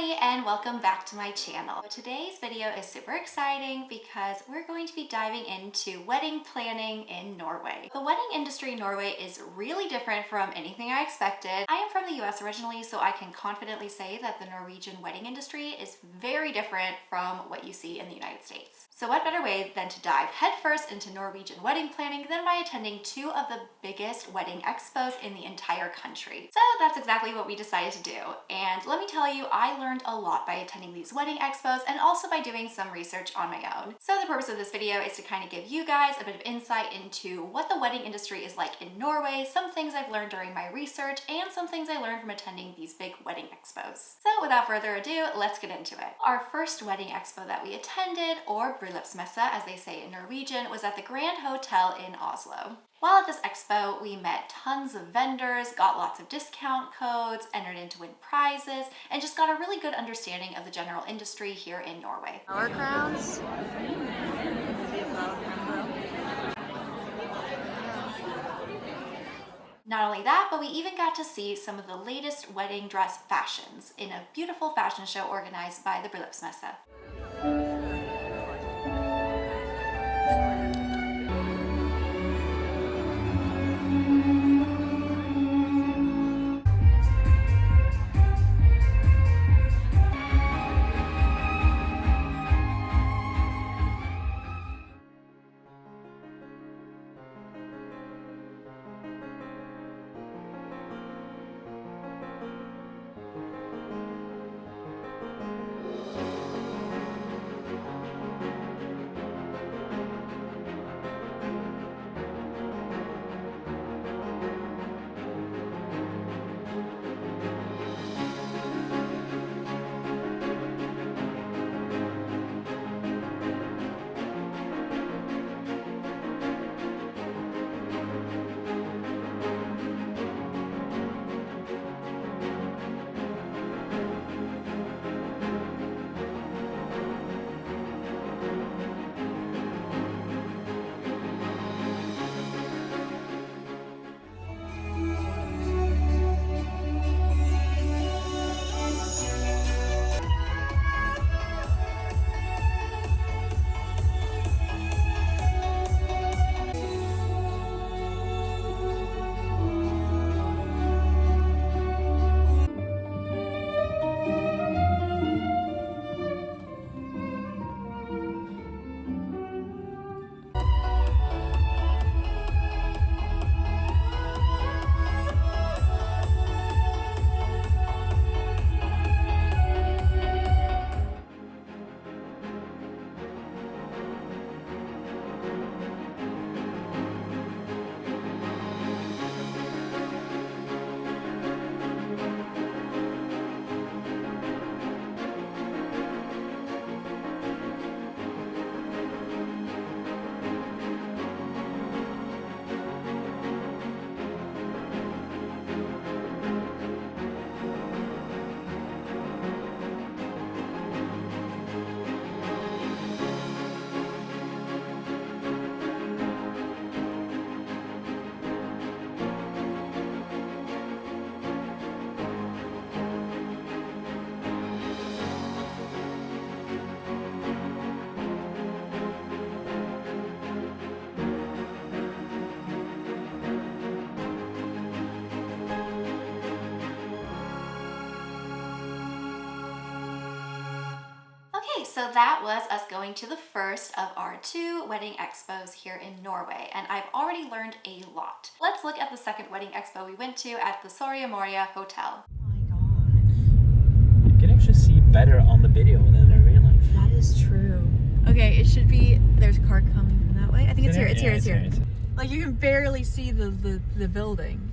everybody, and welcome back to my channel. Today's video is super exciting because we're going to be diving into wedding planning in Norway. The wedding industry in Norway is really different from anything I expected. I am from the US originally, so I can confidently say that the Norwegian wedding industry is very different from what you see in the United States. So what better way than to dive headfirst into Norwegian wedding planning than by attending two of the biggest wedding expos in the entire country. So that's exactly what we decided to do. And let me tell you, I learned a lot by attending these wedding expos and also by doing some research on my own. So the purpose of this video is to kind of give you guys a bit of insight into what the wedding industry is like in Norway, some things I've learned during my research, and some things I learned from attending these big wedding expos. So without further ado, let's get into it. Our first wedding expo that we attended, or bryllupsmesse as they say in Norwegian, was at the Grand Hotel in Oslo. While at this expo, we met tons of vendors, got lots of discount codes, entered in to win prizes, and just got a really good understanding of the general industry here in Norway. Our crowns. Not only that, but we even got to see some of the latest wedding dress fashions in a beautiful fashion show organized by the bryllupsmesse. Okay, so that was us going to the first of our two wedding expos here in Norway, and I've already learned a lot. Let's look at the second wedding expo we went to at the Soria Moria Hotel. Oh my gosh. You can actually see better on the video than in real life. That is true. Okay, it should be, there's a car coming from that way. I think it's here, it's here, it's here. Like you can barely see the building.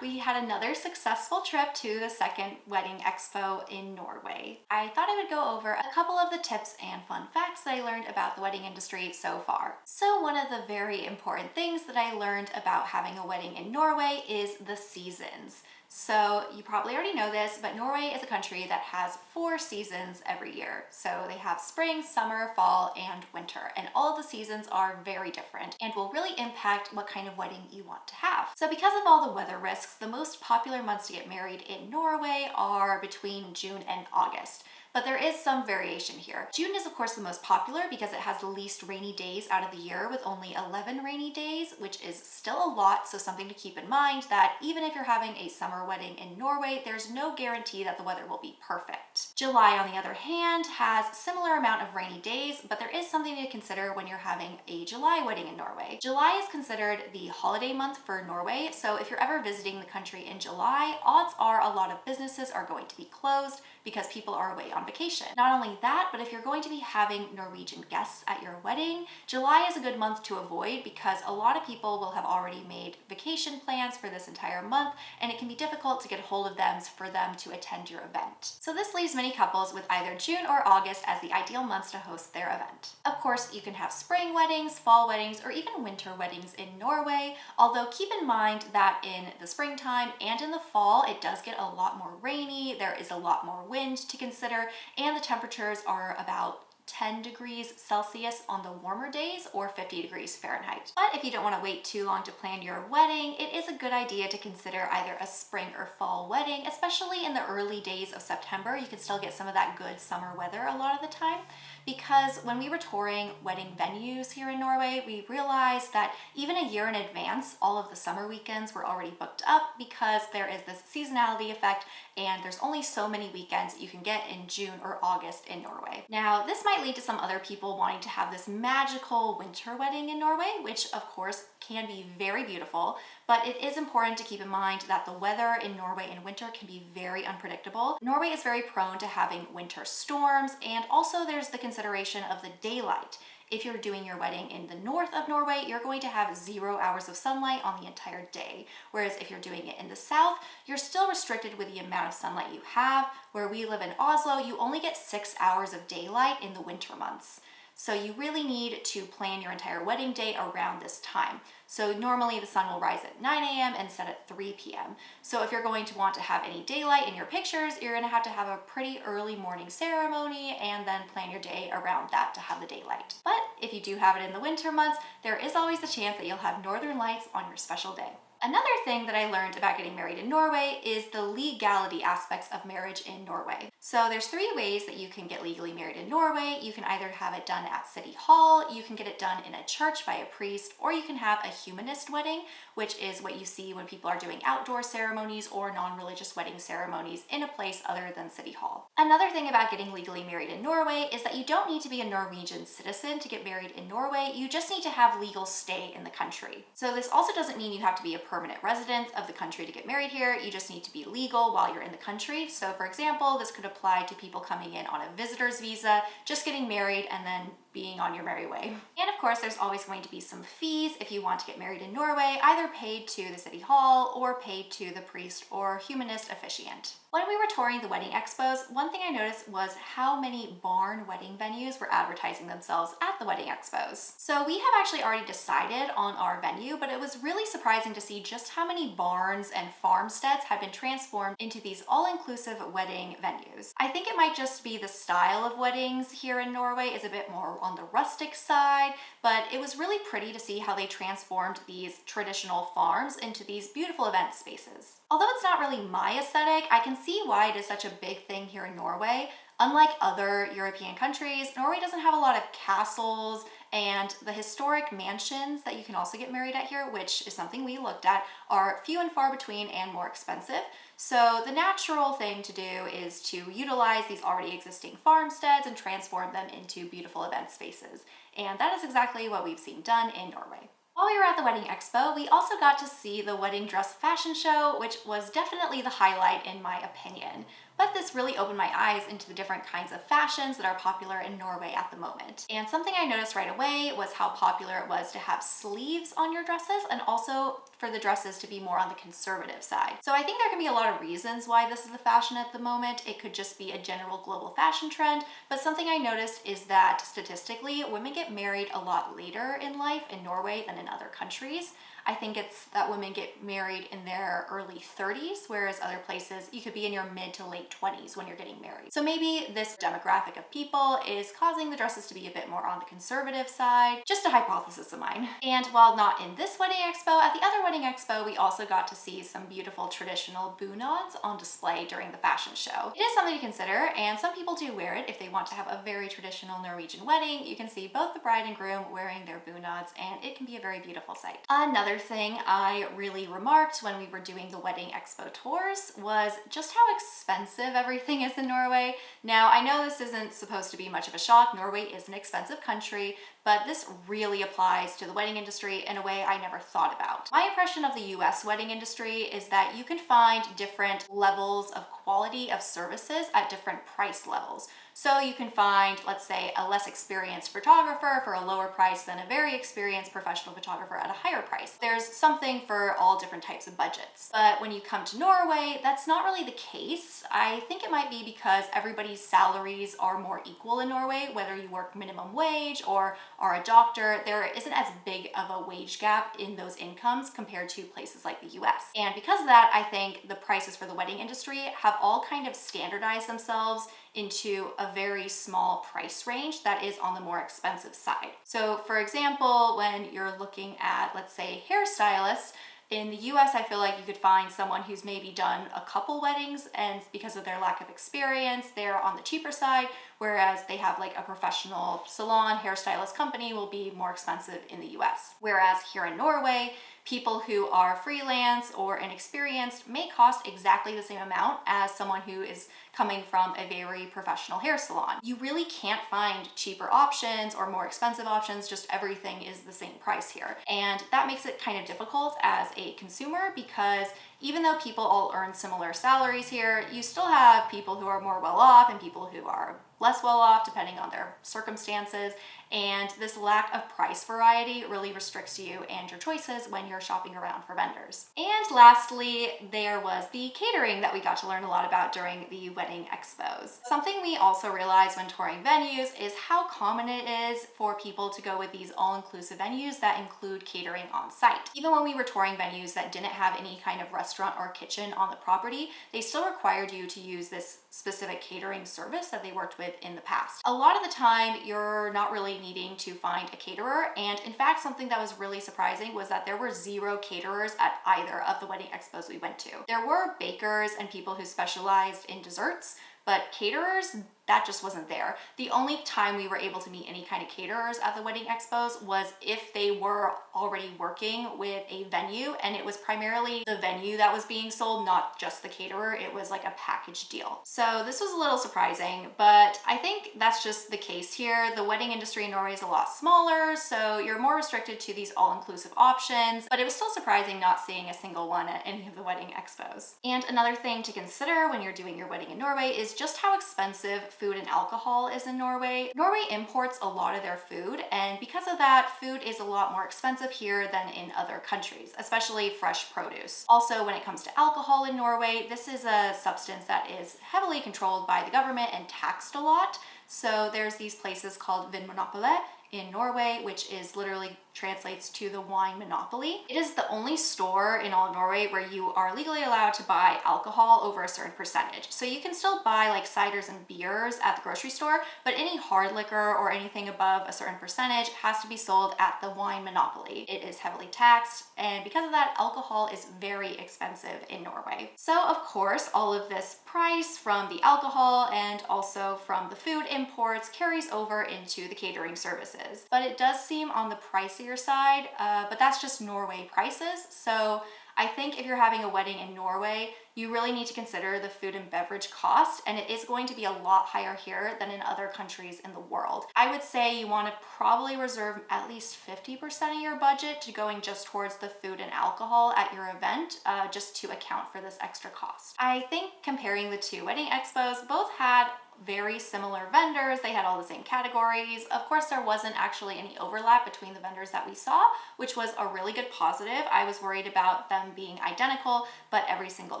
we had another successful trip to the second wedding expo in Norway. I thought I would go over a couple of the tips and fun facts that I learned about the wedding industry so far. So one of the very important things that I learned about having a wedding in Norway is the seasons. So you probably already know this, but Norway is a country that has 4 seasons every year. So they have spring, summer, fall, and winter. And all of the seasons are very different and will really impact what kind of wedding you want to have. So because of all the weather risks, the most popular months to get married in Norway are between June and August. But there is some variation here. June is of course the most popular because it has the least rainy days out of the year, with only 11 rainy days, which is still a lot, so something to keep in mind that even if you're having a summer wedding in Norway, there's no guarantee that the weather will be perfect. July, on the other hand, has similar amount of rainy days, but there is something to consider when you're having a July wedding in Norway. July is considered the holiday month for Norway, so if you're ever visiting the country in July, odds are a lot of businesses are going to be closed because people are away on vacation. Not only that, but if you're going to be having Norwegian guests at your wedding, July is a good month to avoid because a lot of people will have already made vacation plans for this entire month, and it can be difficult to get a hold of them for them to attend your event. So this leaves many couples with either June or August as the ideal months to host their event. Of course, you can have spring weddings, fall weddings, or even winter weddings in Norway, although keep in mind that in the springtime and in the fall, it does get a lot more rainy, there is a lot more wind to consider, and the temperatures are about 10 degrees Celsius on the warmer days or 50 degrees Fahrenheit. But if you don't want to wait too long to plan your wedding, it is a good idea to consider either a spring or fall wedding, especially in the early days of September. You can still get some of that good summer weather a lot of the time, because when we were touring wedding venues here in Norway, we realized that even a year in advance, all of the summer weekends were already booked up because there is this seasonality effect and there's only so many weekends that you can get in June or August in Norway. Now, this might lead to some other people wanting to have this magical winter wedding in Norway, which of course can be very beautiful, but it is important to keep in mind that the weather in Norway in winter can be very unpredictable. Norway is very prone to having winter storms, and also there's the consideration of the daylight. If you're doing your wedding in the north of Norway, you're going to have 0 hours of sunlight on the entire day. Whereas if you're doing it in the south, you're still restricted with the amount of sunlight you have. Where we live in Oslo, you only get 6 hours of daylight in the winter months. So you really need to plan your entire wedding day around this time. So normally the sun will rise at 9 a.m. and set at 3 p.m. So if you're going to want to have any daylight in your pictures, you're going to have a pretty early morning ceremony and then plan your day around that to have the daylight. But if you do have it in the winter months, there is always the chance that you'll have northern lights on your special day. Another thing that I learned about getting married in Norway is the legality aspects of marriage in Norway. So there's 3 ways that you can get legally married in Norway. You can either have it done at City Hall, you can get it done in a church by a priest, or you can have a humanist wedding, which is what you see when people are doing outdoor ceremonies or non-religious wedding ceremonies in a place other than City Hall. Another thing about getting legally married in Norway is that you don't need to be a Norwegian citizen to get married in Norway. You just need to have legal stay in the country. So this also doesn't mean you have to be a permanent resident of the country to get married here. You just need to be legal while you're in the country. So for example, this could apply to people coming in on a visitor's visa, just getting married and then being on your merry way. And of course, there's always going to be some fees if you want to get married in Norway, either paid to the City Hall or paid to the priest or humanist officiant. When we were touring the wedding expos, one thing I noticed was how many barn wedding venues were advertising themselves at the wedding expos. So we have actually already decided on our venue, but it was really surprising to see just how many barns and farmsteads had been transformed into these all-inclusive wedding venues. I think it might just be the style of weddings here in Norway is a bit more on the rustic side, but it was really pretty to see how they transformed these traditional farms into these beautiful event spaces. Although it's not really my aesthetic, I can see why it is such a big thing here in Norway. Unlike other European countries, Norway doesn't have a lot of castles, and the historic mansions that you can also get married at here, which is something we looked at, are few and far between and more expensive. So the natural thing to do is to utilize these already existing farmsteads and transform them into beautiful event spaces. And that is exactly what we've seen done in Norway. While we were at the Wedding Expo, we also got to see the wedding dress fashion show, which was definitely the highlight in my opinion. but this really opened my eyes into the different kinds of fashions that are popular in Norway at the moment. And something I noticed right away was how popular it was to have sleeves on your dresses, and also for the dresses to be more on the conservative side. So I think there can be a lot of reasons why this is the fashion at the moment. It could just be a general global fashion trend, but something I noticed is that statistically, women get married a lot later in life in Norway than in other countries. I think it's that women get married in their early 30s, whereas other places you could be in your mid to late 20s when you're getting married. So maybe this demographic of people is causing the dresses to be a bit more on the conservative side. Just a hypothesis of mine. And while not in this wedding expo, at the other wedding expo, we also got to see some beautiful traditional bunads on display during the fashion show. It is something to consider, and some people do wear it if they want to have a very traditional Norwegian wedding. You can see both the bride and groom wearing their bunads, and it can be a very beautiful sight. Another thing I really remarked when we were doing the wedding expo tours was just how expensive everything is in Norway. Now, I know this isn't supposed to be much of a shock. Norway is an expensive country, but this really applies to the wedding industry in a way I never thought about. My impression of the US wedding industry is that you can find different levels of quality of services at different price levels. So you can find, let's say, a less experienced photographer for a lower price than a very experienced professional photographer at a higher price. There's something for all different types of budgets. But when you come to Norway, that's not really the case. I think it might be because everybody's salaries are more equal in Norway, whether you work minimum wage or are a doctor. There isn't as big of a wage gap in those incomes compared to places like the US. And because of that, I think the prices for the wedding industry have all kind of standardized themselves into a very small price range that is on the more expensive side. So for example, when you're looking at, let's say, hairstylists, in the US, I feel like you could find someone who's maybe done a couple weddings, and because of their lack of experience, they're on the cheaper side, whereas they have like a professional salon hairstylist company will be more expensive in the US. Whereas here in Norway, people who are freelance or inexperienced may cost exactly the same amount as someone who is coming from a very professional hair salon. You really can't find cheaper options or more expensive options, just everything is the same price here. And that makes it kind of difficult as a consumer, because even though people all earn similar salaries here, you still have people who are more well off and people who are less well off depending on their circumstances. And this lack of price variety really restricts you and your choices when you're shopping around for vendors. And lastly, there was the catering that we got to learn a lot about during the wedding expos. Something we also realized when touring venues is how common it is for people to go with these all-inclusive venues that include catering on site. Even when we were touring venues that didn't have any kind of restaurant or kitchen on the property, they still required you to use this specific catering service that they worked with in the past. A lot of the time, you're not really needing to find a caterer, and in fact, something that was really surprising was that there were 0 caterers at either of the wedding expos we went to. There were bakers and people who specialized in desserts, but caterers, that just wasn't there. The only time we were able to meet any kind of caterers at the wedding expos was if they were already working with a venue, and it was primarily the venue that was being sold, not just the caterer. It was like a package deal. So this was a little surprising, but I think that's just the case here. The wedding industry in Norway is a lot smaller, so you're more restricted to these all-inclusive options, but it was still surprising not seeing a single one at any of the wedding expos. And another thing to consider when you're doing your wedding in Norway is just how expensive food and alcohol is in Norway. Norway imports a lot of their food, and because of that, food is a lot more expensive here than in other countries, especially fresh produce. Also, when it comes to alcohol in Norway, this is a substance that is heavily controlled by the government and taxed a lot. So there's these places called Vinmonopolet in Norway, which is literally translates to the wine monopoly. It is the only store in all of Norway where you are legally allowed to buy alcohol over a certain percentage. So you can still buy like ciders and beers at the grocery store, but any hard liquor or anything above a certain percentage has to be sold at the wine monopoly. It is heavily taxed, and because of that, alcohol is very expensive in Norway. So of course, all of this price from the alcohol and also from the food imports carries over into the catering services. But it does seem on the pricier side, but that's just Norway prices. So I think if you're having a wedding in Norway, you really need to consider the food and beverage cost, and it is going to be a lot higher here than in other countries in the world. I would say you want to probably reserve at least 50% of your budget to going just towards the food and alcohol at your event, just to account for this extra cost. I think comparing the two wedding expos, both had very similar vendors. They had all the same categories. Of course, there wasn't actually any overlap between the vendors that we saw, which was a really good positive. I was worried about them being identical, but every single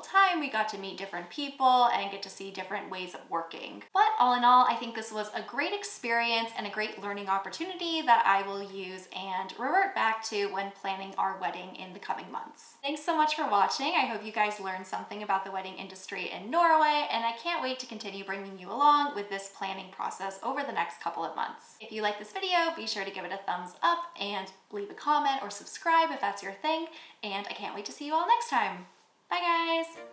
time we got to meet different people and get to see different ways of working. But all in all, I think this was a great experience and a great learning opportunity that I will use and revert back to when planning our wedding in the coming months. Thanks so much for watching. I hope you guys learned something about the wedding industry in Norway, and I can't wait to continue bringing you along with this planning process over the next couple of months. If you like this video, be sure to give it a thumbs up and leave a comment or subscribe if that's your thing, and I can't wait to see you all next time. Bye guys!